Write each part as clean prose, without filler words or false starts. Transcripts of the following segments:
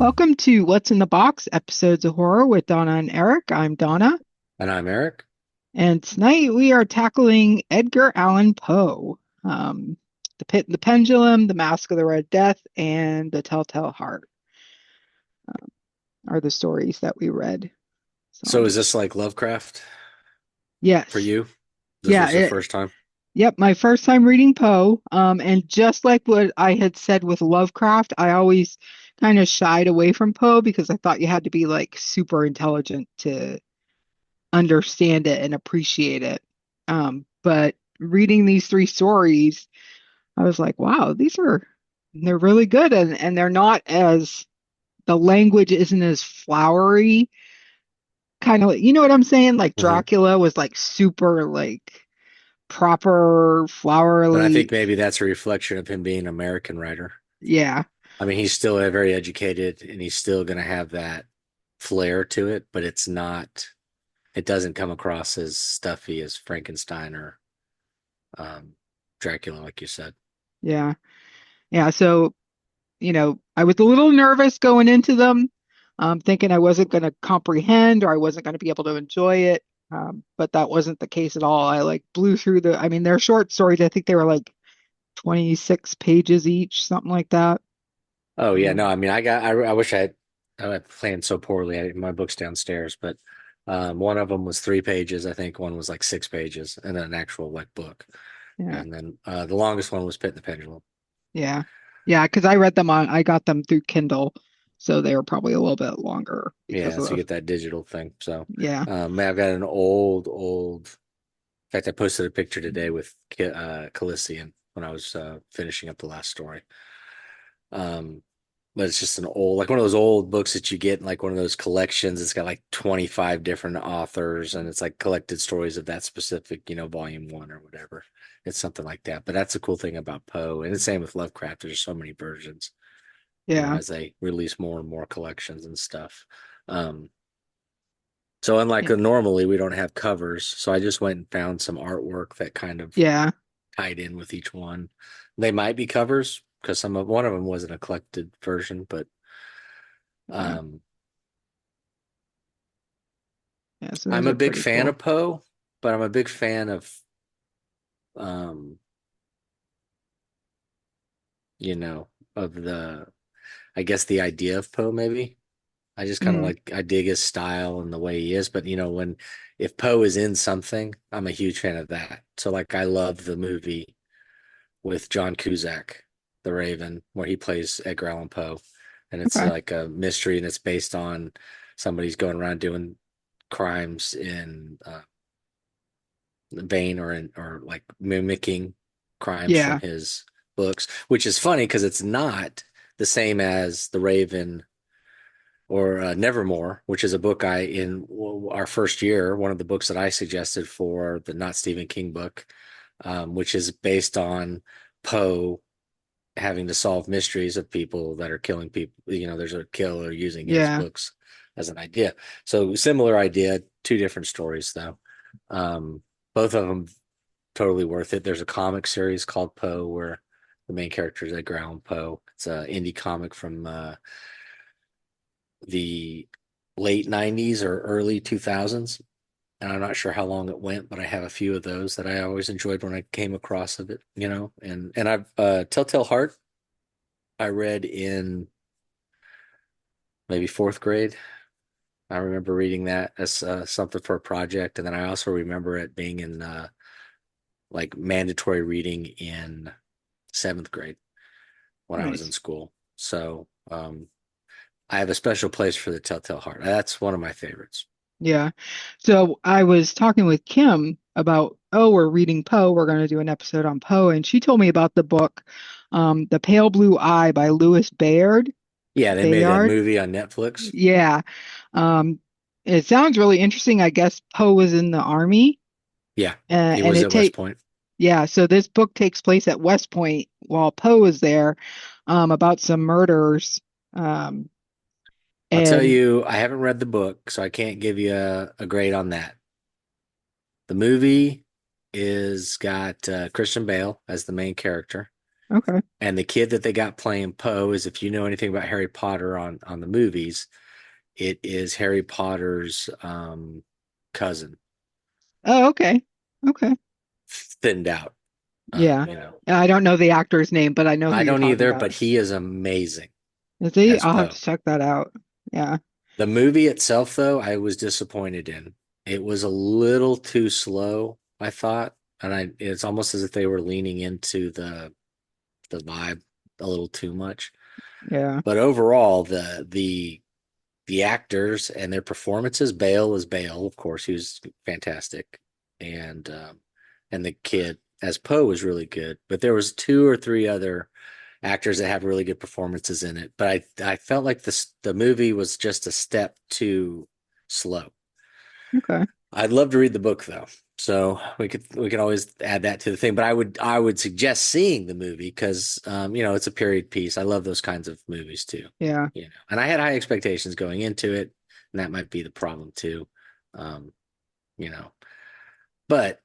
Welcome to What's in the Box episodes of horror with Donna and Eric. I'm Donna, And I'm Eric. and tonight we are tackling Edgar Allan Poe. Um, the Pit and the Pendulum, The Masque of the Red Death, and The Telltale Heart are the stories that we read. So I'll So is just, this like Lovecraft for yes. you? This Yeah, was the first time? yep, my first time reading Poe. And just like what I had said with Lovecraft, I always kind of shied away from Poe because I thought you had to be like super intelligent to understand it and appreciate it. But reading these three stories, I was like, wow, they're really good and they're not as the language isn't as flowery, kind of you know what I'm saying? Like Hmm. Dracula was like super like proper And I think flowery. maybe that's a reflection of him being an American writer. Yeah, I mean, he's still very educated and he's still going to have that flair to it, but it doesn't come across as stuffy as Frankenstein or um, Dracula, like you said. yeah, yeah. So, I was a little nervous going into them, thinking I wasn't going to comprehend or I wasn't going to be able to enjoy it. But that wasn't the case at all. I like blew through I mean, they're short stories. I think they were like 26 pages each, something like that. Oh yeah, no, Um, I mean, I wish I planned so poorly. My book's downstairs, but one of them was 3 pages. I think one was like 6 pages, and then an actual like book. yeah, And then the longest one was Pit and the Pendulum. yeah, yeah. Because I got them through Kindle, so they were probably a little bit longer because Yeah, of so you the, get that digital thing. So yeah. I've got an old. In fact, I posted a picture today with Callissian when I was finishing up the last story. Um, but it's just an old, like one of those old books that you get in like one of those collections. It's got like 25 different authors and it's like collected stories of that specific, volume one or whatever. It's something like that. But that's the cool thing about Poe. And the same with Lovecraft. There's so many versions, Yeah, as they release more and more collections and stuff. Um, so unlike yeah, normally, we don't have covers. So I just went and found some artwork that kind of yeah, tied in with each one. They might be covers because one of them wasn't a collected version, but yeah. um, Yeah, so those I'm a are big pretty fan cool. of Poe, but I'm a big fan of um, you know, of I guess the idea of Poe maybe. I just kind of Mm, like I dig his style and the way he is, but when if Poe is in something, I'm a huge fan of that. So like I love the movie with John Cusack, The Raven, where he plays Edgar Allan Poe, and it's okay. like a mystery, and it's based on somebody's going around doing crimes in vein or like mimicking crimes from Yeah, his books, which is funny because it's not the same as The Raven or Nevermore, which is a book in our first year, one of the books that I suggested for the not Stephen King book, which is based on Poe having to solve mysteries of people that are killing people. There's a killer using his yeah, books as an idea. So similar idea, two different stories though. Um, Both of them totally worth it. There's a comic series called Poe where the main character is Edgar Allan Poe. It's an indie comic from the late 90s or early 2000s. And I'm not sure how long it went, but I have a few of those that I always enjoyed when I came across of it. And I've Telltale Heart I read in maybe fourth grade. I remember reading that as something for a project, and then I also remember it being in like mandatory reading in seventh grade when I was in nice. school. So I have a special place for the Telltale Heart. That's one of my favorites. Yeah. So I was talking with Kim about, oh, we're reading Poe. We're going to do an episode on Poe. And she told me about the book, The Pale Blue Eye by Louis Yeah, they made that Bayard. movie on Netflix. Yeah. Um, it sounds really interesting. I guess Poe was in the army, Yeah, he and was at West Point. yeah. So this book takes place at West Point while Poe is there, about some murders. Um, I'll tell and you, I haven't read the book, so I can't give you a grade on that. The movie is got Christian Bale as the main character. Okay. And the kid that they got playing Poe is, if you know anything about Harry Potter on the movies, it is Harry Potter's cousin, Oh, okay. Okay. thinned out. Yeah. You know, I don't know the actor's name, but I know who I you're don't talking either, but about. he is amazing Is he? as I'll have Poe. to check that out. Yeah. The movie itself, though, I was disappointed in. It was a little too slow, I thought, and it's almost as if they were leaning into the vibe a little too much. Yeah. But overall, the actors and their performances, Bale is Bale, of course, he was fantastic, and the kid as Poe was really good. But there was two or three other actors that have really good performances in it. But I felt like the movie was just a step too slow. Okay. I'd love to read the book though. So we can always add that to the thing. But I would suggest seeing the movie because it's a period piece. I love those kinds of movies too. Yeah. And I had high expectations going into it, and that might be the problem too. Um, you know, but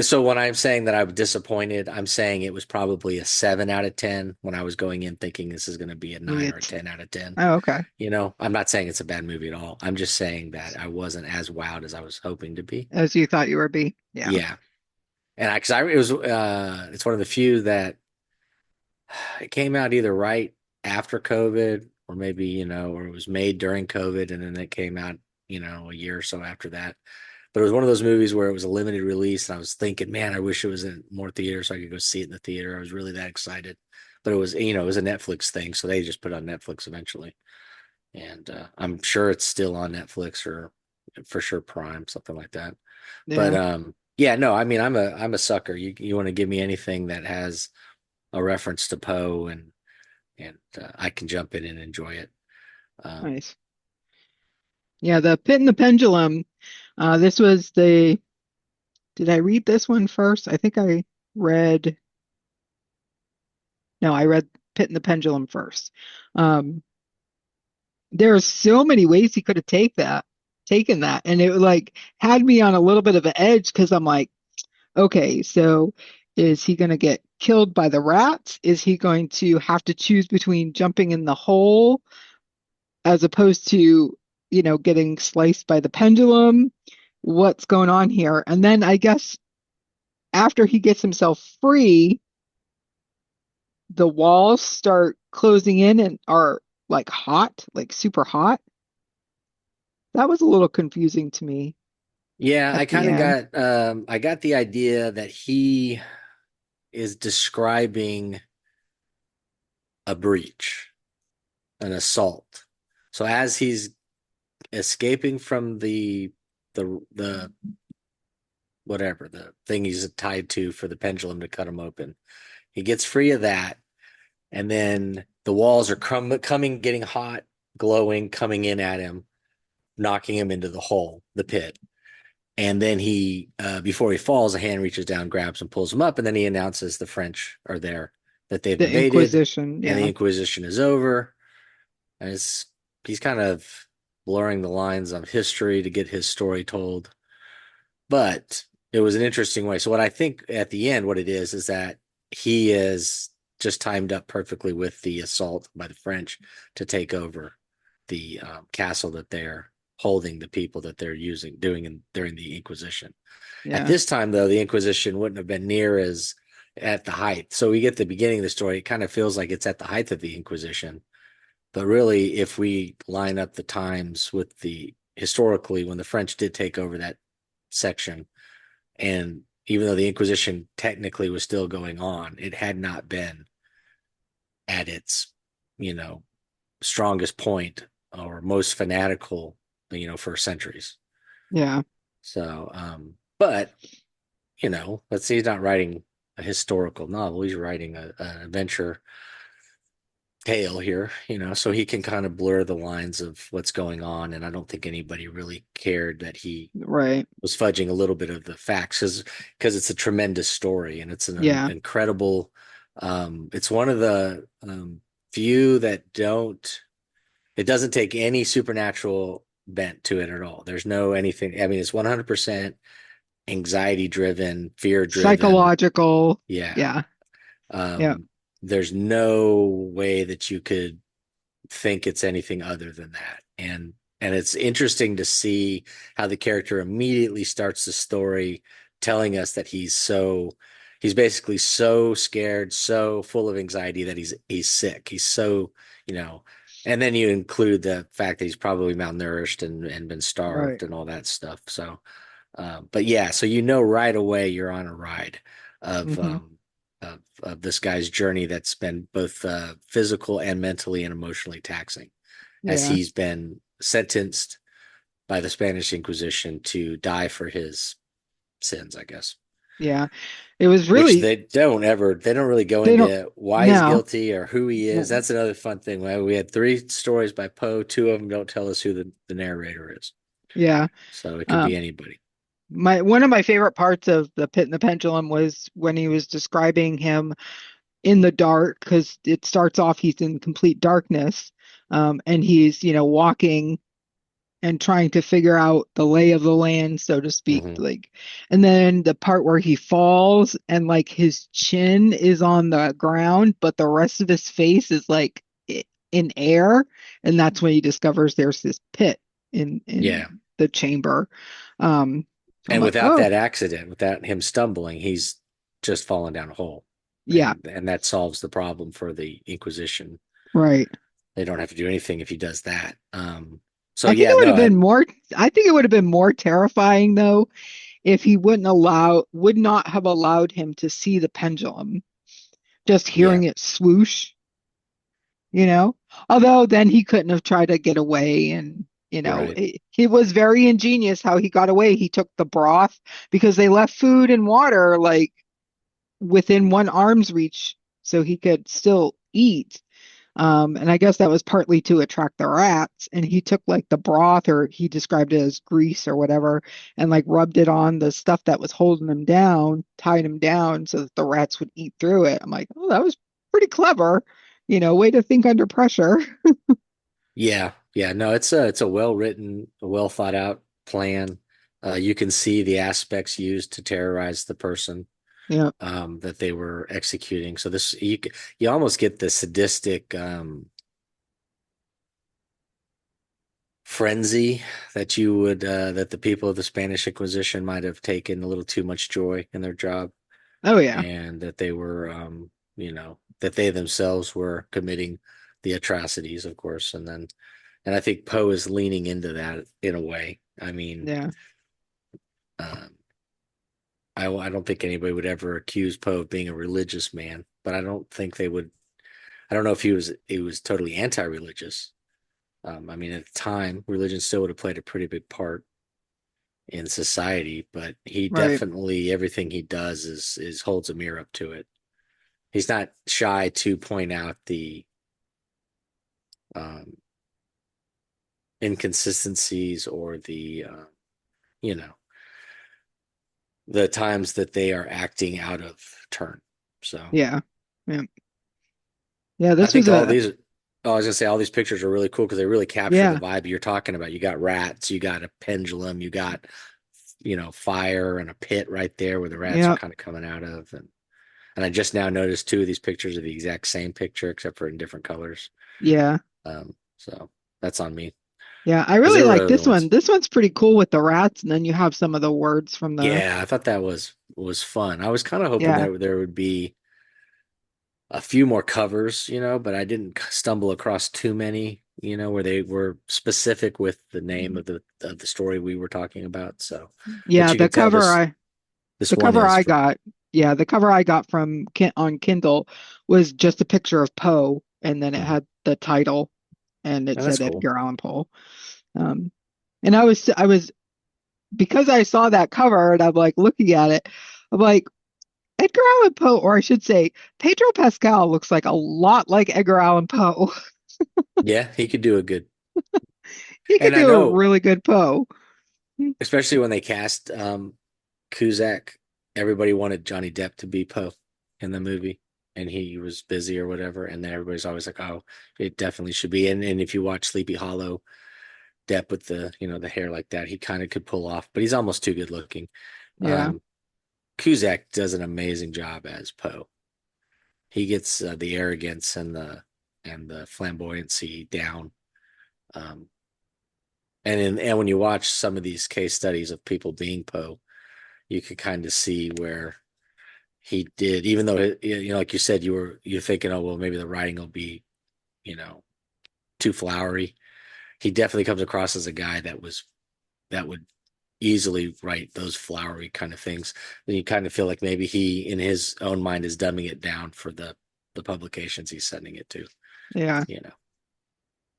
so when I'm saying that I'm disappointed, I'm saying it was probably a 7 out of 10 when I was going in thinking this is going to be a Maybe 9 or a 10 out of 10. oh, okay. I'm not saying it's a bad movie at all. I'm just saying that I wasn't as wowed as I was hoping to be. As you thought you were be. Yeah. Yeah. And because it was, it's one of the few that it came out either right after COVID or maybe, or it was made during COVID and then it came out, a year or so after that. But it was one of those movies where it was a limited release, and I was thinking, man, I wish it was in more theaters so I could go see it in the theater. I was really that excited. But it was a Netflix thing, so they just put it on Netflix eventually. And I'm sure it's still on Netflix or for sure Prime, something like that. But Yeah. yeah, no, I mean, I'm a sucker. You want to give me anything that has a reference to Poe, and I can jump in and enjoy it. Um, Nice. Yeah, the Pit and the Pendulum. This was the, did I read this one first? I think I read, no, I read Pit and the Pendulum first. Um, there are so many ways he could have taken that. And it like had me on a little bit of an edge because I'm like, okay, so is he going to get killed by the rats? Is he going to have to choose between jumping in the hole as opposed to, getting sliced by the pendulum? What's going on here? And then I guess after he gets himself free, the walls start closing in and are like hot, like super hot. That was a little confusing to me yeah, at the end. I got the idea that he is describing a breach, an assault. So as he's escaping from the whatever the thing he's tied to for the pendulum to cut him open, he gets free of that, and then the walls are coming, getting hot, glowing, coming in at him, knocking him into the hole, the pit. And then before he falls, a hand reaches down, grabs him, pulls him up, and then he announces the French are there, that they've The invaded, Inquisition, and the yeah. Inquisition is over. And he's kind of blurring the lines of history to get his story told. But it was an interesting way. So what I think at the end, what it is that he is just timed up perfectly with the assault by the French to take over the castle that they're holding the people that they're during the Inquisition. At Yeah. this time, though, the Inquisition wouldn't have been near as at the height. So we get the beginning of the story. It kind of feels like it's at the height of the Inquisition. But really, if we line up the times with the historically when the French did take over that section, and even though the Inquisition technically was still going on, it had not been at its, you know, strongest point or most fanatical, for centuries. Yeah. So, but let's see, he's not writing a historical novel. He's writing an adventure tale here, so he can kind of blur the lines of what's going on. And I don't think anybody really cared that he Right. was fudging a little bit of the facts because it's a tremendous story and it's an Yeah. incredible. It's one of the few that don't. It doesn't take any supernatural bent to it at all. There's no anything. I mean, it's 100% anxiety driven, fear driven. Psychological. Yeah. Yeah. Yeah. Um, there's no way that you could think it's anything other than that. And it's interesting to see how the character immediately starts the story telling us that he's basically so scared, so full of anxiety that he's sick. He's so, you know, and then you include the fact that he's probably malnourished and been Right. starved and all that stuff. So but yeah, so you know right away you're on a ride of Hmm. of this guy's journey that's been both physical and mentally and emotionally taxing, as Yeah. he's been sentenced by the Spanish Inquisition to die for his sins, I guess. Yeah. It was Which really, they don't really go they don't, into why he's no. guilty or who he is. No. That's another fun thing. We had three stories by Poe, two of them don't tell us who the narrator is. Yeah. So it could be Um, anybody. my one of my favorite parts of The Pit and the Pendulum was when he was describing him in the dark, because it starts off he's in complete darkness, and he's walking and trying to figure out the lay of the land, so to speak. Hmm. Like, and then the part where he falls and like his chin is on the ground, but the rest of his face is like in air, and that's when he discovers there's this pit in Yeah. the chamber. So I'm And like, without oh that accident, without him stumbling, he's just fallen down a hole. yeah, And that solves the problem for the Inquisition. right. They don't have to do anything if he does that. So I think yeah, it would no, have been more. I think it would have been more terrifying though if he would not have allowed him to see the pendulum, just yeah, hearing it swoosh, you know? Although then he couldn't have tried to get away, and right. he was very ingenious how he got away. He took the broth because they left food and water like within one arm's reach so he could still eat. And I guess that was partly to attract the rats. And he took like the broth, or he described it as grease or whatever, and like rubbed it on the stuff that was holding him down, tied him down so that the rats would eat through it. I'm like, oh, that was pretty clever. Way to think under pressure. Yeah, yeah. No, it's a well written, a well thought out plan. You can see the aspects used to terrorize the person Yeah. that they were executing. So you almost get the sadistic frenzy that the people of the Spanish Inquisition might have taken a little too much joy in their job, Oh, yeah. and that they were that they themselves were committing the atrocities, of course. And I think Poe is leaning into that in a way. I mean, Yeah. um, I don't think anybody would ever accuse Poe of being a religious man, but I don't think they would. I don't know if he was totally anti-religious. I mean, at the time, religion still would have played a pretty big part in society, but he Right. definitely, everything he does is holds a mirror up to it. He's not shy to point out the um, inconsistencies or you know the times that they are acting out of turn. So Yeah. Yeah. Yeah. I This was think all a, these. Oh, I was gonna say all these pictures are really cool because they really capture the yeah. vibe you're talking about. You got rats, you got a pendulum, you got fire and a pit right there where the rats are Yeah. kind of coming out of, and I just now noticed two of these pictures are the exact same picture except for in different colors. Yeah. So that's on me Yeah. I because really there were like other this one. ones. This one's pretty cool with the rats. And then you have some of the words from the, Yeah, I thought that was fun. I was kind of hoping yeah. there would be a few more covers, but I didn't stumble across too many, where they were specific with the name of the story we were talking about. So, but Yeah. you can tell this The one cover is I from. got, yeah, the cover I got from on Kindle was just a picture of Poe, and then it Mhm. had the title, and it And that's said cool. Edgar Allan Poe. Um, and I was because I saw that cover and I'm like looking at it, I'm like Edgar Allan Poe, or I should say Pedro Pascal looks like a lot like Edgar Allan Poe. Yeah, he could do a good. He could And I do a know, really good Poe. especially when they cast Cusack, everybody wanted Johnny Depp to be Poe in the movie, and he was busy or whatever. And then everybody's always like, "Oh, it definitely should be." And if you watch Sleepy Hollow, Depp with the hair like that, he kind of could pull off, but he's almost too good looking. Yeah, Um, Cusack does an amazing job as Poe. he gets the arrogance and the flamboyancy down. Um, and when you watch some of these case studies of people being Poe, you can kind of see where he did, even though like you said, you're thinking, oh well, maybe the writing will be, you know, too flowery. He definitely comes across as a guy that would easily write those flowery kind of things. Then you kind of feel like maybe he, in his own mind, is dumbing it down for the publications he's sending it to. Yeah, You know,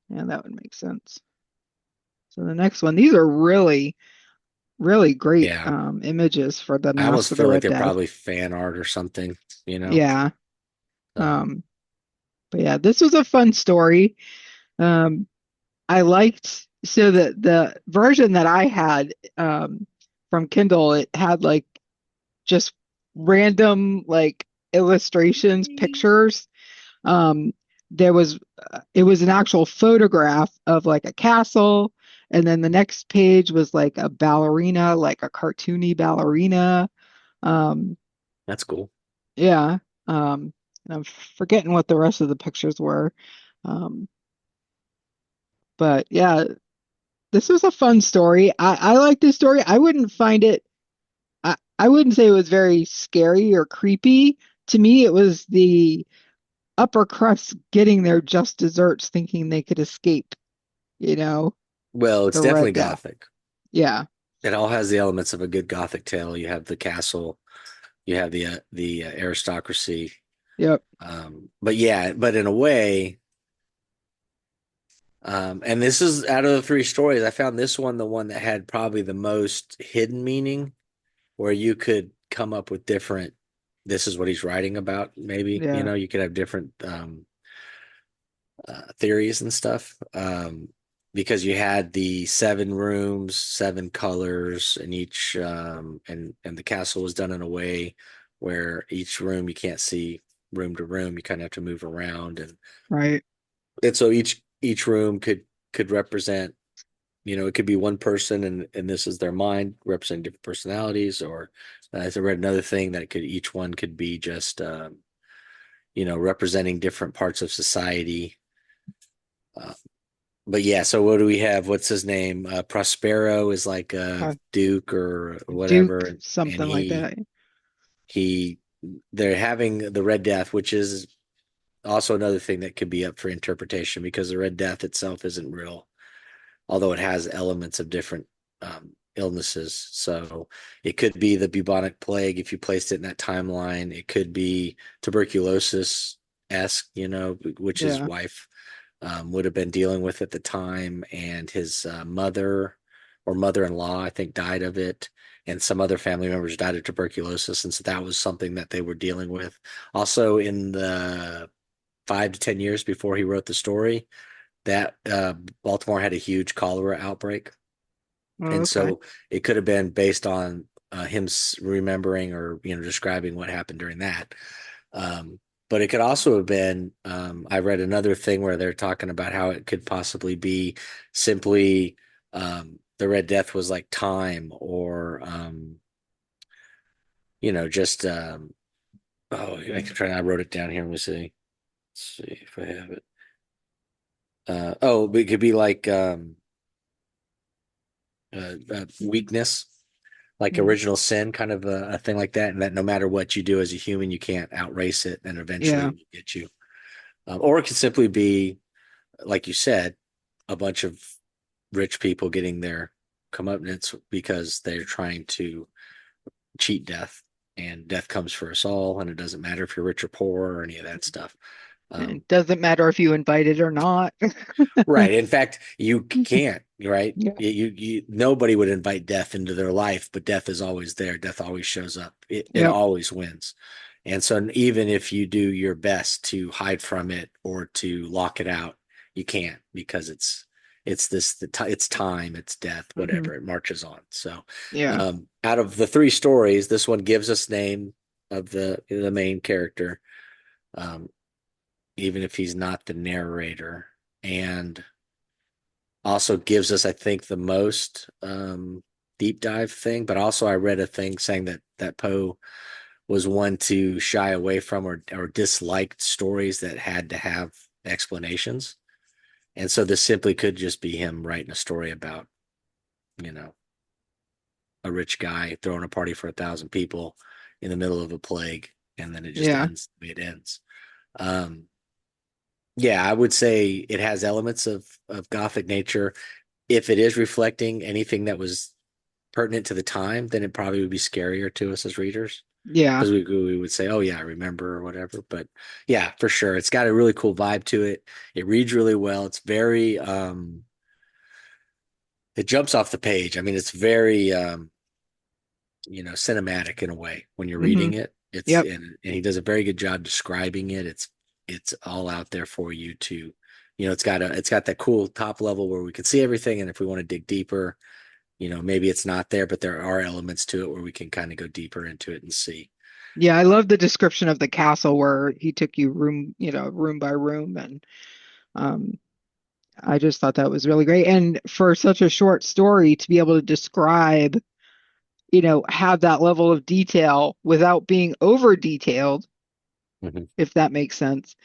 yeah, that would make sense. So the next one, these are really, really great yeah. images for the I almost Mask of the feel like Red they're Death. probably fan art or something. You know, Yeah. so Um, but yeah, this was a fun story. Um, I liked so the version that I had from Kindle, it had like just random like illustrations, pictures. Um, there was it was an actual photograph of like a castle, and then the next page was like a ballerina, like a cartoony ballerina. Um, that's cool. yeah. And I'm forgetting what the rest of the pictures were. Um, but yeah, this was a fun story. I like this story. I wouldn't find it, I wouldn't say it was very scary or creepy. To me, it was the upper crust getting their just desserts thinking they could escape, you know, Well, it's the definitely Red Death. gothic. Yeah. It all has the elements of a good gothic tale. You have the castle, you have the aristocracy. Yep. But yeah, but in a way, and this is out of the three stories, I found this one the one that had probably the most hidden meaning, where you could come up with different. This is what he's writing about. Maybe Yeah. you could have different theories and stuff. Because you had the seven rooms, seven colors, and each and the castle was done in a way where each room you can't see room to room. You kind of have to move around, Right. and so each room could represent, it could be one person, and this is their mind representing different personalities. Or as I read another thing that could each one could be just representing different parts of society. Uh, but yeah, so what do we have? What's his name? Prospero is like a Uh, duke or whatever, Duke, and something like that. he they're having the Red Death, which is also another thing that could be up for interpretation because the Red Death itself isn't real, although it has elements of different illnesses. So it could be the bubonic plague if you placed it in that timeline. It could be tuberculosis esque, which his Yeah. wife would have been dealing with at the time, and his mother or mother-in-law, I think, died of it, and some other family members died of tuberculosis, and so that was something that they were dealing with. Also, in the 5 to 10 years before he wrote the story, that Baltimore had a huge cholera outbreak, Oh, and okay. so it could have been based on him remembering or describing what happened during that. Um, but it could also have been. I read another thing where they're talking about how it could possibly be simply the Red Death was like time, or just oh, I can try. I wrote it down here. Let me see. Let's see if I have it. Oh, it could be like weakness, like Mm. original sin, kind of a thing like that, and that no matter what you do as a human, you can't outrace it, and eventually Yeah. it will get you. Or it could simply be, like you said, a bunch of rich people getting their comeuppance because they're trying to cheat death, and death comes for us all, and it doesn't matter if you're rich or poor or any of that stuff. Um, It doesn't matter if you invite it or not. Right. In fact, you can't, right? Yeah. Nobody would invite death into their life, but death is always there. Death always shows up. It Yep. always wins. And so even if you do your best to hide from it or to lock it out, you can't because it's time, it's death, Hmm. whatever. It marches on. So Yeah. out of the three stories, this one gives us name of the main character, um, even if he's not the narrator. And also gives us, I think, the most deep dive thing. But also, I read a thing saying that Poe was one to shy away from or disliked stories that had to have explanations. And so this simply could just be him writing a story about, you know, a rich guy throwing a party for 1,000 people in the middle of a plague, and then it just Yeah. ends the way it ends. Um, yeah, I would say it has elements of gothic nature. If it is reflecting anything that was pertinent to the time, then it probably would be scarier to us as readers Yeah. because we would say, "Oh yeah, I remember" or whatever. But yeah, for sure, it's got a really cool vibe to it. It reads really well. It's very it jumps off the page. I mean, it's very cinematic in a way when you're Hmm. reading it. It's Yep. and he does a very good job describing it. It's all out there for you to, it's got that cool top level where we can see everything, and if we want to dig deeper, maybe it's not there, but there are elements to it where we can kind of go deeper into it and see. Yeah, I Uh, love the description of the castle where he took you room, room by room, and um I just thought that was really great. And for such a short story to be able to describe, have that level of detail without being over detailed, mhm. if that makes sense.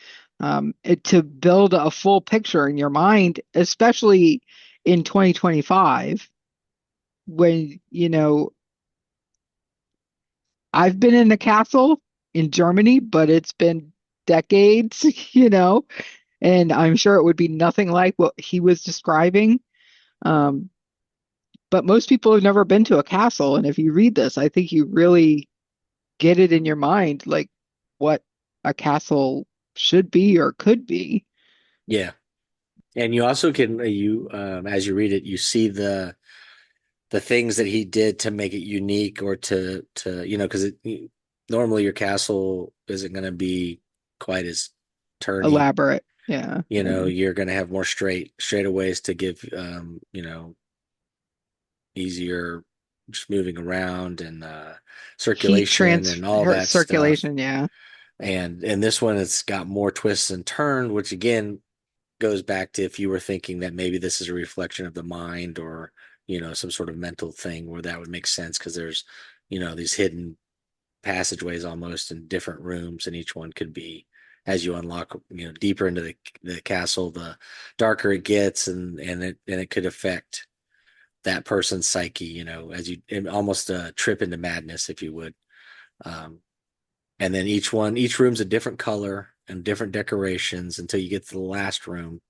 To build a full picture in your mind, especially in 2025, when, I've been in a castle in Germany, but it's been decades, and I'm sure it would be nothing like what he was describing. Um, but most people have never been to a castle, and if you read this, I think you really get it in your mind, like what a castle should be or could be. Yeah, and you also can you as you read it, you see the things that he did to make it unique or to because normally your castle isn't going to be quite as turny. Elaborate. Yeah. Yeah. You're going to have more straightaways to give easier just moving around and Heat circulation and all transfer that stuff. circulation. Yeah. And this one, it's got more twists and turns, which again goes back to if you were thinking that maybe this is a reflection of the mind or some sort of mental thing where that would make sense because there's these hidden passageways almost in different rooms, and each one could be as you unlock deeper into the castle, the darker it gets, and it could affect that person's psyche, as you almost a trip into madness, if you would. Um, and then each room's a different color and different decorations until you get to the last room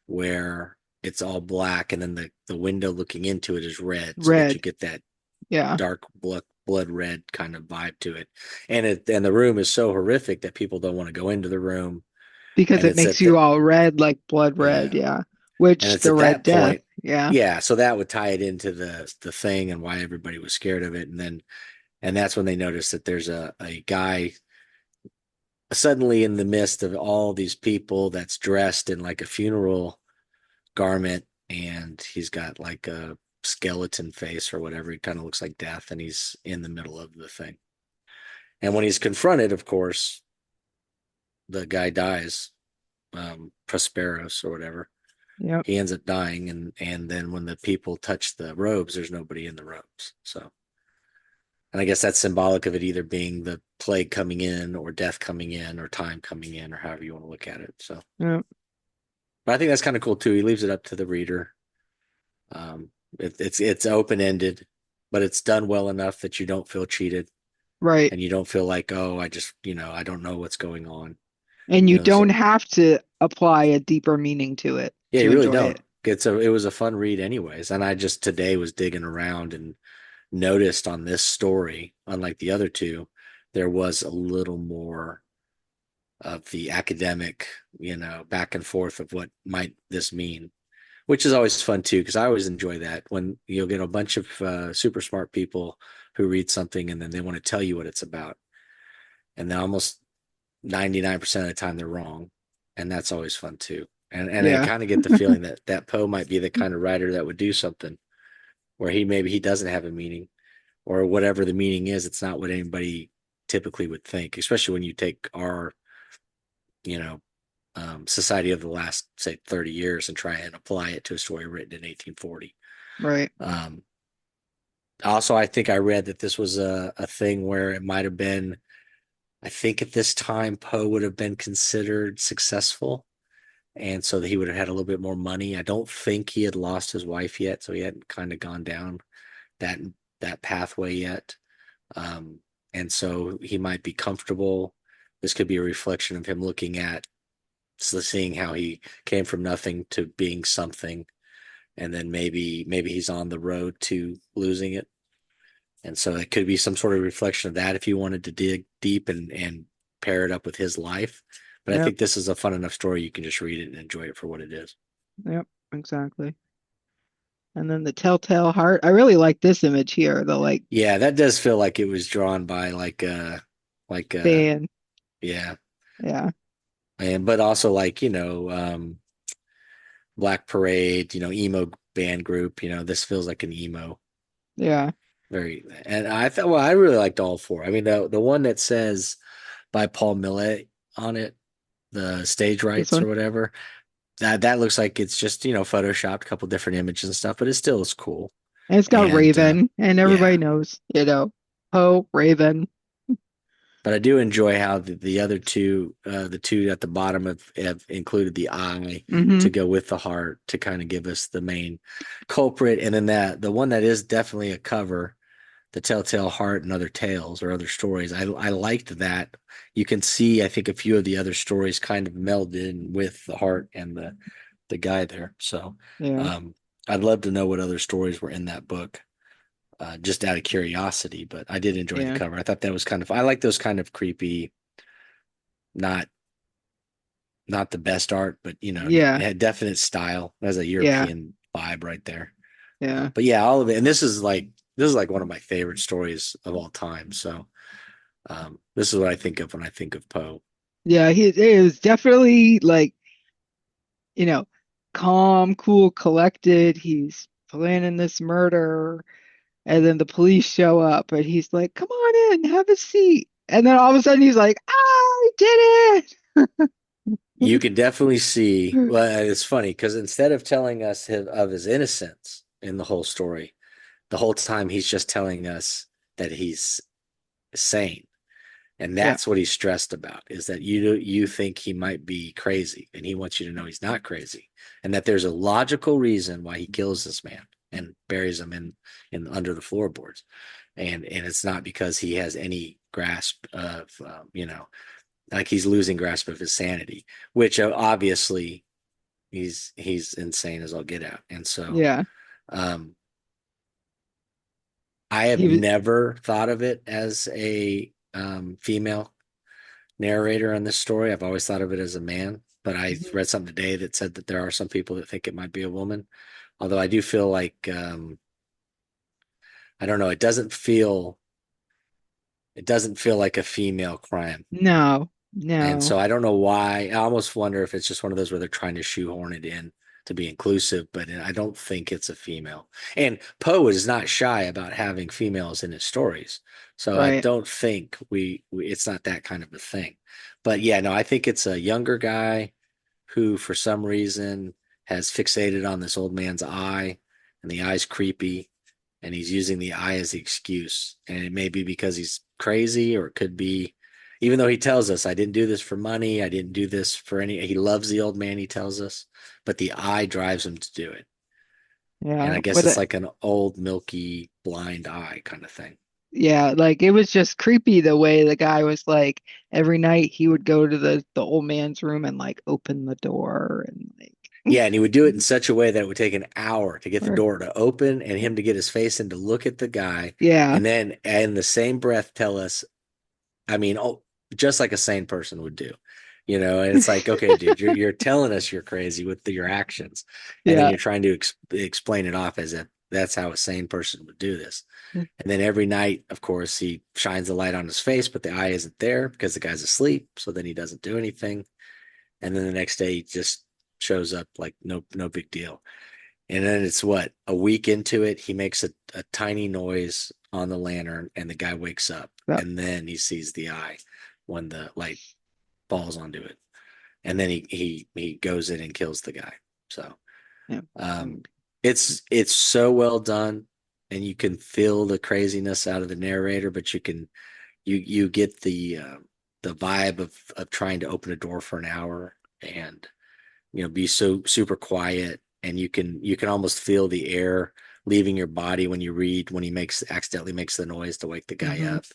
where it's all black, and then the window looking into it is red, so that you Red. get that Yeah. dark blood red kind of vibe to it. And the room is so horrific that people don't want to go into the room. Because And it it's makes at you the all red, like blood red. Yeah. Yeah. And Which it's the at Red that Death. point, Yeah. yeah, so that would tie it into the thing and why everybody was scared of it. And that's when they noticed that there's a guy suddenly in the midst of all these people that's dressed in like a funeral garment, and he's got like a skeleton face or whatever. He kind of looks like death, and he's in the middle of the thing. And when he's confronted, of course, the guy dies, Prosperos or whatever. Yep. He ends up dying, and then when the people touch the robes, there's nobody in the robes. So, and I guess that's symbolic of it either being the plague coming in, or death coming in, or time coming in, or however you want to look at it. So, Yep. but I think that's kind of cool too. He leaves it up to the reader. It's open ended, but it's done well enough that you don't feel cheated, Right. and you don't feel like, oh, I just I don't know what's going on. And you don't So have to apply a deeper meaning to it yeah, to you really enjoy don't. it. It was a fun read anyways, and I just today was digging around and noticed on this story, unlike the other two, there was a little more of the academic, back and forth of what might this mean, which is always fun too, because I always enjoy that when you'll get a bunch of super smart people who read something and then they want to tell you what it's about. And then almost 99% of the time they're wrong. And that's always fun too. And I Yeah. kind of get the feeling that Poe might be the kind of writer that would do something where maybe he doesn't have a meaning, or whatever the meaning is, it's not what anybody typically would think, especially when you take our, you know, society of the last, say, 30 years and try and apply it to a story written in 1840. Right. Um, Also, I think I read that this was a thing where it might have been, I think at this time, Poe would have been considered successful. And so that he would have had a little bit more money. I don't think he had lost his wife yet, so he hadn't kind of gone down that that pathway yet. Um, and so he might be comfortable. This could be a reflection of him looking at, so seeing how he came from nothing to being something, and then maybe he's on the road to losing it. And so it could be some sort of reflection of that if you wanted to dig deep and pair it up with his life. But I Yep, think this is a fun enough story you can just read it and enjoy it for what it is. yep, exactly. And then the telltale heart. I really like this image here, the like Yeah, that does feel like it was drawn by like fan. yeah. Yeah, And but also like, Black Parade, emo band group, this feels like an emo yeah. very and I thought well, I really liked all four. I mean the one that says by Paul Millet on it, the stage This rights one. or whatever, that looks like it's just, photoshopped a couple different images and stuff, but it still is cool. And it's got And Raven, and yeah. everybody knows, Poe, Raven. But I do enjoy how the other two, the two at the bottom have included the eye Hmm. to go with the heart to kind of give us the main culprit, and then the one that is definitely a cover, the Telltale Heart and Other Tales or Other Stories. I liked that. You can see, I think, a few of the other stories kind of meld in with the heart and the guy there. So, Yeah, um, I'd love to know what other stories were in that book, just out of curiosity. But I did enjoy the yeah, cover. I thought that was kind of, I like those kind of creepy, not not the best art, but it yeah, had definite style. It has a yeah, European vibe right there. yeah, But yeah, all of it. And this is like one of my favorite stories of all time. So this is what I think of when I think of Poe. yeah. He it was definitely like, you know, calm, cool, collected. He's planning this murder, and then the police show up, and he's like, "Come on in, have a seat." And then all of a sudden, he's like, "I did You can definitely see. Well, it's funny because instead of telling us of his innocence in the whole story, the whole time he's just telling us that he's sane. And Yeah, that's what he's stressed about, is that you think he might be crazy, and he wants you to know he's not crazy, and that there's a logical reason why he kills this man and buries him in under the floorboards, and it's not because he has any grasp of like he's losing grasp of his sanity, which obviously he's insane as I'll get out, and so yeah." um, I have He was. never thought of it as a female narrator on this story. I've always thought of it as a man, but I Mhm. read something today that said that there are some people that think it might be a woman. Although I do feel like I don't know, it doesn't feel like a female crime. No, And no, so I don't know why. I almost wonder if it's just one of those where they're trying to shoehorn it in to be inclusive, but I don't think it's a female. And Poe is not shy about having females in his stories. So I right. don't think it's not that kind of a thing. But yeah, no, I think it's a younger guy who, for some reason, has fixated on this old man's eye, and the eye's creepy, and he's using the eye as the excuse. And it may be because he's crazy, or it could be, even though he tells us, I didn't do this for money, I didn't do this for any, he loves the old man, he tells us, but the eye drives him to do it. And Yeah, I guess it's like an old, milky, blind eye kind of thing. yeah, like it was just creepy the way the guy was like every night he would go to the old man's room and like open the door and like Yeah, and he would do it in such a way that it would take an hour to get the or, door to open and him to get his face in to look at the guy, yeah. and then in the same breath tell us, I mean, oh, just like a sane person would do, And it's like, okay, dude, you're telling us you're crazy with your actions, and then Yeah. you're trying to explain it off as if that's how a sane person would do this. And then every night, of course, he shines the light on his face, but the eye isn't there because the guy's asleep. So then he doesn't do anything. And then the next day he just shows up like no big deal. And then it's what, a week into it, he makes a tiny noise on the lantern and the guy wakes up, Yep. and then he sees the eye when the light falls onto it. And then he goes in and kills the guy. So Yeah. um it's so well done. and you can feel the craziness out of the narrator, but you get the vibe of trying to open a door for an hour and be so super quiet, and you can almost feel the air leaving your body when you read when he makes accidentally makes the noise to wake the guy Hmm. up.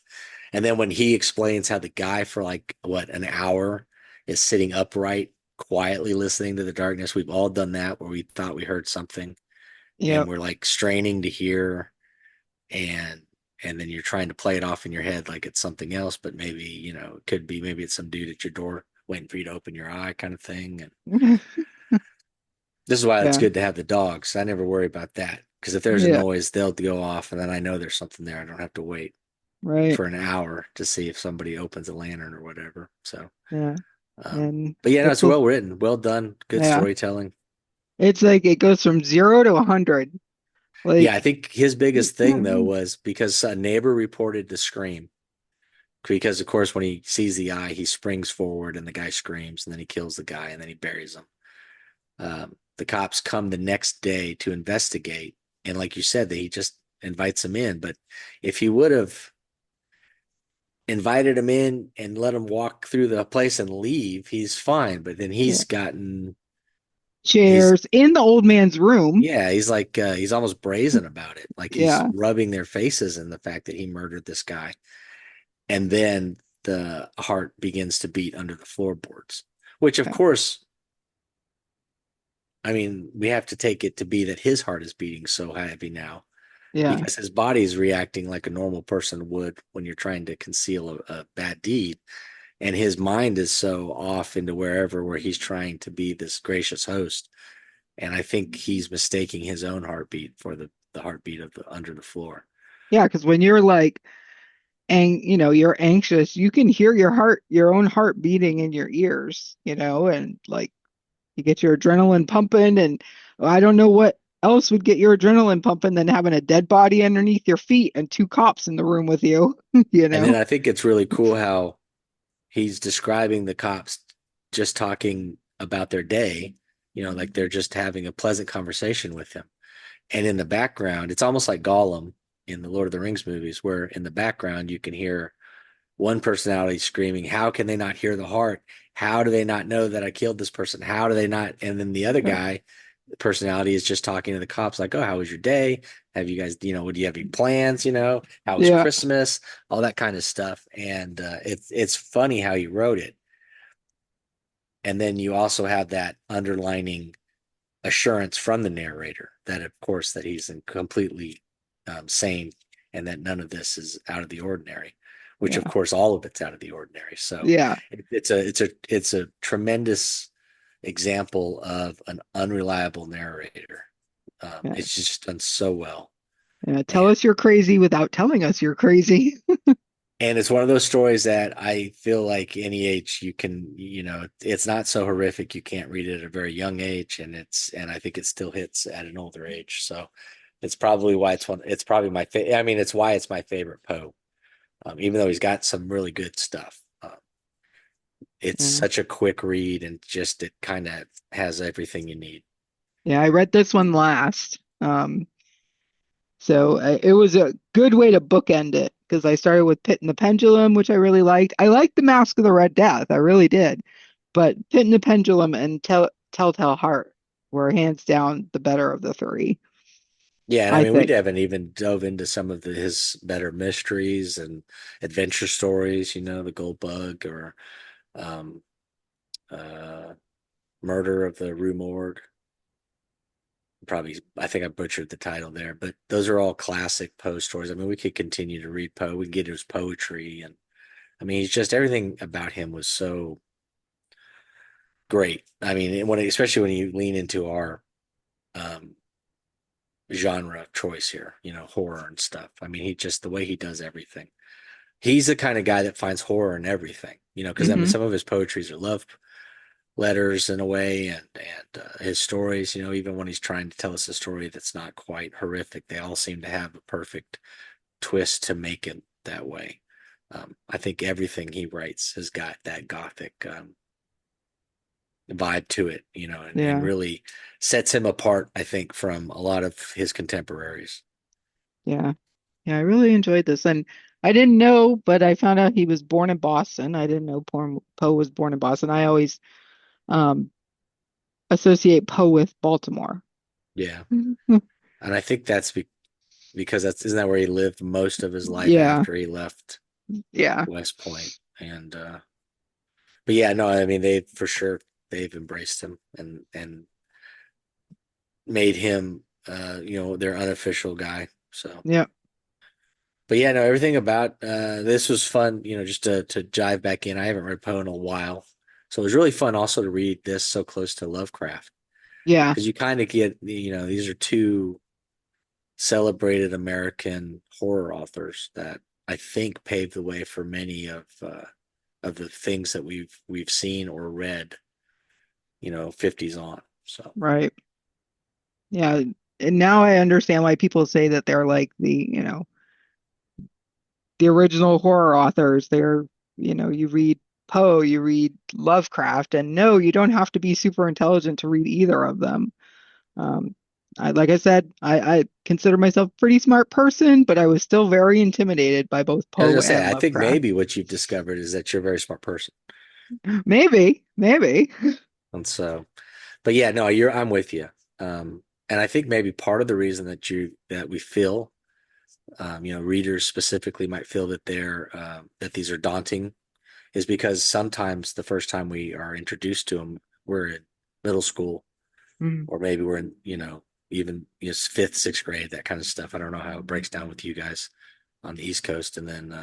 And then when he explains how the guy for like what an hour is sitting upright quietly listening to the darkness, we've all done that where we thought we heard something and Yep. we're like straining to hear, and then you're trying to play it off in your head like it's something else, but maybe it could be, maybe it's some dude at your door waiting for you to open your eye kind of thing. And this is why it's Yeah. good to have the dogs. I never worry about that because if there's a Yeah. noise, they'll go off, and then I know there's something there. I don't have to wait Right. for an hour to see if somebody opens a lantern or whatever. So, Yeah. And but yeah, no, the it's cool. well written, well done, good Yeah. storytelling. It's like it goes from 0 to 100. Yeah, I Like, think his biggest thing though yeah. was because a neighbor reported the scream. Because of course, when he sees the eye, he springs forward, and the guy screams, and then he kills the guy, and then he buries him. The cops come the next day to investigate, and like you said, that he just invites him in. But if he would have invited him in and let him walk through the place and leave, he's fine. But then he's Chairs in the old man's room. yeah, he's like he's almost brazen about it, like he's Yeah. rubbing their faces in the fact that he murdered this guy. And then the heart begins to beat under the floorboards, which of Yeah. course, I mean, we have to take it to be that his heart is beating so heavy now Yeah. because his body is reacting like a normal person would when you're trying to conceal a bad deed. And his mind is so off into where he's trying to be this gracious host. And I think he's mistaking his own heartbeat for the heartbeat of the under the floor. Yeah. Because when you're like, you're anxious, you can hear your own heart beating in your ears, and like you get your adrenaline pumping. And I don't know what else would get your adrenaline pumping than having a dead body underneath your feet and two cops in the room with you, you And then know? I think it's really cool how he's describing the cops just talking about their day, like they're just having a pleasant conversation with him. And in the background, it's almost like Gollum in the Lord of the Rings movies, where in the background you can hear one personality screaming, "How can they not hear the heart? How do they not know that I killed this person? How do they not?" And then the other Yeah. guy, the personality, is just talking to the cops, like, "Oh, how was your day? Have you guys, would you have any plans? How was Yeah. Christmas? All that kind of stuff." And it's funny how you wrote it. And then you also have that underlining assurance from the narrator that, of course, that he's completely sane and that none of this is out of the ordinary, which, of Yeah. course, all of it's out of the ordinary. So Yeah. it's a tremendous example of an unreliable narrator. Yeah. It's just done so well. Yeah. Tell And us you're crazy without telling us you're crazy. And it's one of those stories that I feel like any age you can, it's not so horrific. You can't read it at a very young age, and I think it still hits at an older age. So it's probably why it's probably my favorite. I mean, it's why it's my favorite Poe, even though he's got some really good stuff. It's Yeah. such a quick read, and just it kind of has everything you need. Yeah. I read this one last. So it was a good way to bookend it because I started with Pit and the Pendulum, which I really liked. I liked The Mask of the Red Death. I really did. But Pit and the Pendulum and Telltale Heart were hands down the better of the three, Yeah, and I I mean, we think. haven't even dove into some of his better mysteries and adventure stories. The Gold Bug or um, uh, Murder of the Rue Morgue. Probably, I think I butchered the title there, but those are all classic Poe stories. I mean, we could continue to read Poe. We can get his poetry, and I mean, he's just everything about him was so great. I mean, especially when you lean into our um, genre of choice here, horror and stuff. I mean, he just the way he does everything. He's the kind of guy that finds horror in everything. Because I mean, Hmm. some of his poetries are love letters in a way, and his stories, even when he's trying to tell us a story that's not quite horrific, they all seem to have a perfect twist to make it that way. I think everything he writes has got that gothic vibe to it, and Yeah. really sets him apart, I think, from a lot of his contemporaries. Yeah. Yeah, I really enjoyed this. And I didn't know, but I found out he was born in Boston. I didn't know Poe was born in Boston. I always um associate Poe with Baltimore. Yeah. And I think that's because that's isn't that where he lived most of his life Yeah. after he left Yeah. West Point. And but yeah, no, I mean they for sure they've embraced him and made him their unofficial guy. So Yeah. but yeah, no, everything about this was fun, just to dive back in. I haven't read Poe in a while. So it was really fun also to read this so close to Lovecraft Yeah. because you kind of get, these are two celebrated American horror authors that I think paved the way for many of the things that we've seen or read, 50s on. So Right. Yeah. And now I understand why people say that they're like the original horror authors. You read Poe, you read Lovecraft, and no, you don't have to be super intelligent to read either of them. Um, like I said, I consider myself a pretty smart person, but I was still very intimidated by both I was Poe gonna say, and I think Lovecraft. maybe what you've discovered is that you're a very smart person. Maybe, maybe. And so, but yeah, no, I'm with you. And I think maybe part of the reason that we feel, readers specifically might feel that that these are daunting is because sometimes the first time we are introduced to them, we're in middle school, Mm, or maybe we're in, even fifth, sixth grade, that kind of stuff. I don't know how it breaks down with you guys on the East Coast, and then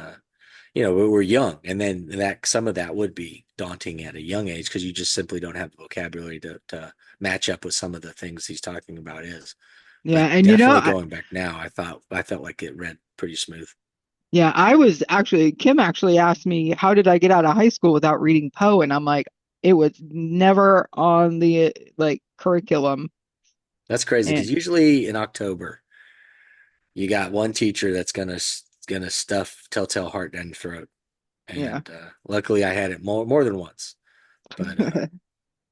we're young, and then that some of that would be daunting at a young age because you just simply don't have the vocabulary to match up with some of the things he's talking about is. yeah, But and definitely going back now, I felt like it read pretty smooth. I was actually Kim actually asked me how did I get out of high school without reading Poe, and I'm like, it was never on the like curriculum, That's crazy and because usually in October you got one teacher that's gonna stuff Telltale Heart down your throat, yeah, and luckily I had it more than once. But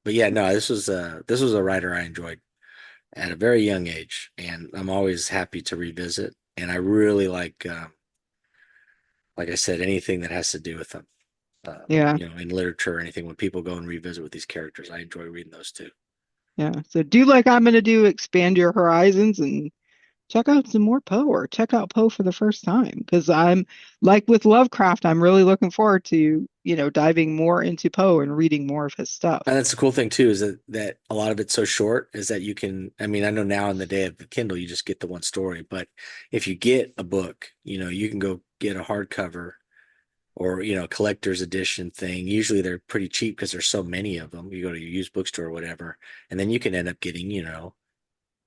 but yeah, no, this was a writer I enjoyed at a very young age, and I'm always happy to revisit. And I really like I said, anything that has to do with them, yeah, in literature or anything. When people go and revisit with these characters, I enjoy reading those too. yeah. So do like I'm gonna do, expand your horizons and check out some more Poe or check out Poe for the first time. Because I'm like with Lovecraft, I'm really looking forward to, diving more into Poe and reading more of his stuff. And that's the cool thing too, is that a lot of it's so short, is that you can. I mean, I know now in the day of the Kindle, you just get the one story, but if you get a book, you can go get a hardcover or collector's edition thing. Usually they're pretty cheap because there's so many of them. You go to your used bookstore or whatever, and then you can end up getting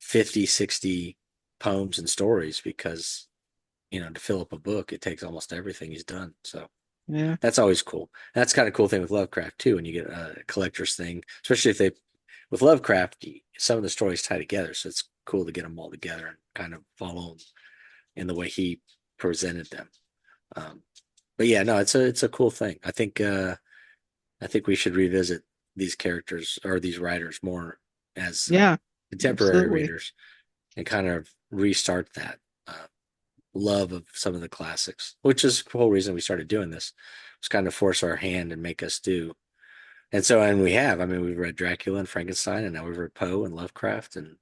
50, 60 poems and stories because to fill up a book it takes almost everything he's done. So Yeah, that's always cool. That's kind of cool thing with Lovecraft too, when you get a collector's thing, especially if they with Lovecraft, some of the stories tie together, so it's cool to get them all together and kind of follow them in the way he presented them. um, but yeah, no, it's a cool thing. I think we should revisit these characters or these writers more as yeah, contemporary absolutely. readers and kind of restart that uh, love of some of the classics, which is the whole reason we started doing this, was kind of force our hand and make us do. And so, and we have. I mean, we've read Dracula and Frankenstein, and now we've read Poe and Lovecraft, and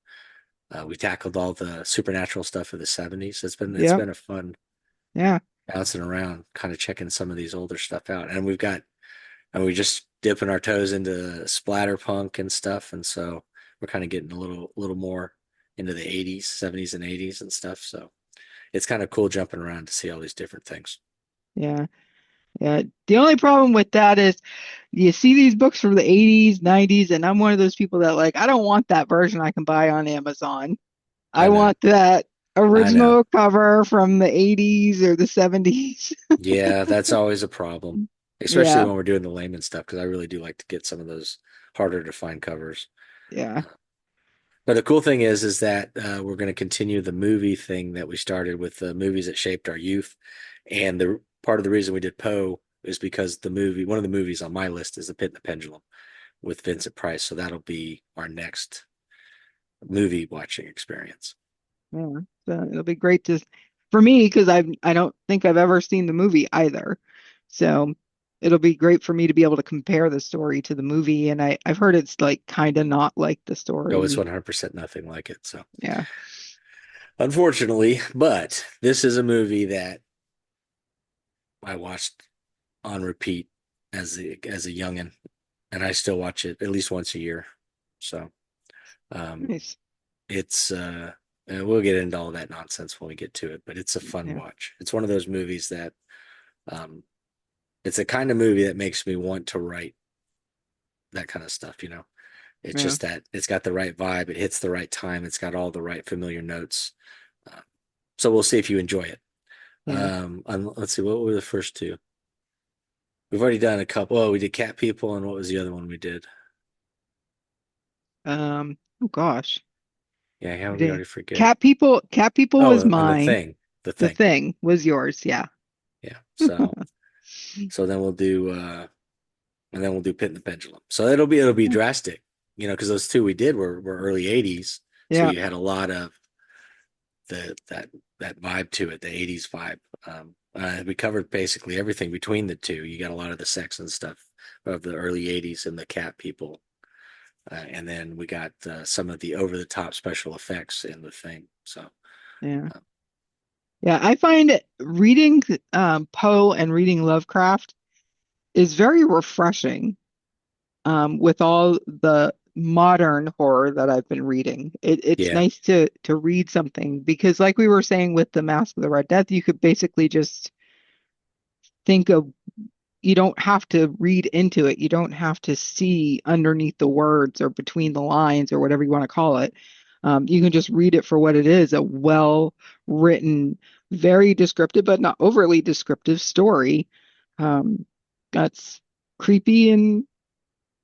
we tackled all the supernatural stuff of the '70s. It's Yep. been a fun Yeah. bouncing around, kind of checking some of these older stuff out, and we just dipping our toes into splatterpunk and stuff, and so we're kind of getting a little more into the '80s, '70s, and '80s and stuff. So it's kind of cool jumping around to see all these different things. Yeah. Yeah. The only problem with that is you see these books from the 80s, 90s, and I'm one of those people that like, I don't want that version I can buy on Amazon. I I know, want that I know. original cover from the 80s or the 70s. Yeah, that's always a problem, especially Yeah. when we're doing the layman stuff, because I really do like to get some of those harder to find covers. Yeah. But the cool thing is that we're going to continue the movie thing that we started with the movies that shaped our youth. And the part of the reason we did Poe is because one of the movies on my list is The Pit and the Pendulum with Vincent Price. So that'll be our next movie watching experience. Yeah. So it'll be great to for me because I don't think I've ever seen the movie either. So it'll be great for me to be able to compare the story to the movie. And I've heard it's like kind of not like the Oh, it's story. 100% nothing like it. So, Yeah. unfortunately, but this is a movie that I watched on repeat as a youngin, and I still watch it at least once a year. So, um, Nice. it's and we'll get into all that nonsense when we get to it, but it's a fun Yeah. watch. It's one of those movies that um, it's the kind of movie that makes me want to write that kind of stuff, you know. It's Yeah. just that it's got the right vibe, it hits the right time, it's got all the right familiar notes. Uh, so we'll see if you enjoy it. Yeah. Let's see, what were the first two? We've already done a couple. Oh, we did Cat People, and what was the other one we did? Oh gosh. Yeah, how did we The already forget? Cat People was Oh, and mine. the The thing. Thing was yours. Yeah. Yeah. So then we'll do and then we'll do Pit and the Pendulum. So it'll be drastic, you know, because those two we did were early '80s, so Yeah. you had a lot of the that vibe to it, the '80s vibe. We covered basically everything between the two. You got a lot of the sex and stuff of the early '80s and the Cat People, and then we got some of the over the top special effects in the thing. So Yeah. uh, Yeah. I find reading Poe and reading Lovecraft is very refreshing with all the modern horror that I've been reading. It's yeah, nice to read something because, like we were saying with the Mask of the Red Death, you could basically just think of you don't have to read into it. You don't have to see underneath the words or between the lines or whatever you want to call it. You can just read it for what it is, a well written, very descriptive, but not overly descriptive story. Um, that's creepy and,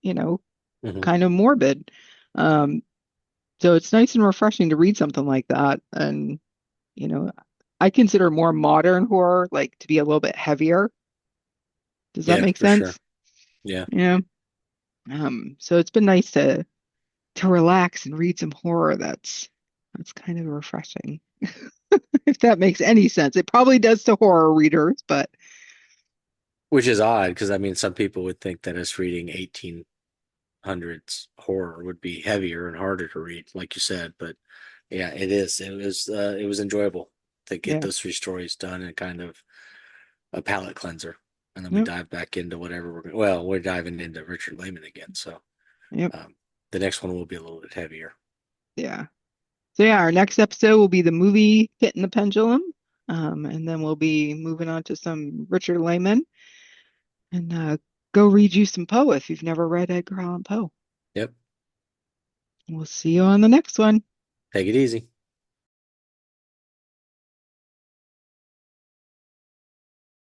you know, hmm kind of morbid. Um, so it's nice and refreshing to read something like that. And, you know, I consider more modern horror like to be a little bit heavier. Does that yeah, make for sure. sense? Yeah, Yeah. So it's been nice to relax and read some horror that's kind of refreshing, if that makes any sense. It probably does to horror readers, but which is odd because I mean, some people would think that us reading 1800s horror would be heavier and harder to read, like you said, but yeah, it is. It was enjoyable to get yeah. those three stories done and kind of a palate cleanser. And then we Yep. dive back into whatever well, we're diving into Richard Lehman again. So Yep. um, the next one will be a little bit heavier. Yeah. So yeah, our next episode will be the movie Hit and the Pendulum. And then we'll be moving on to some Richard Lehman and go read you some Poe if you've never read Edgar Allan Poe. Yep. We'll see you on the next one. Take it easy.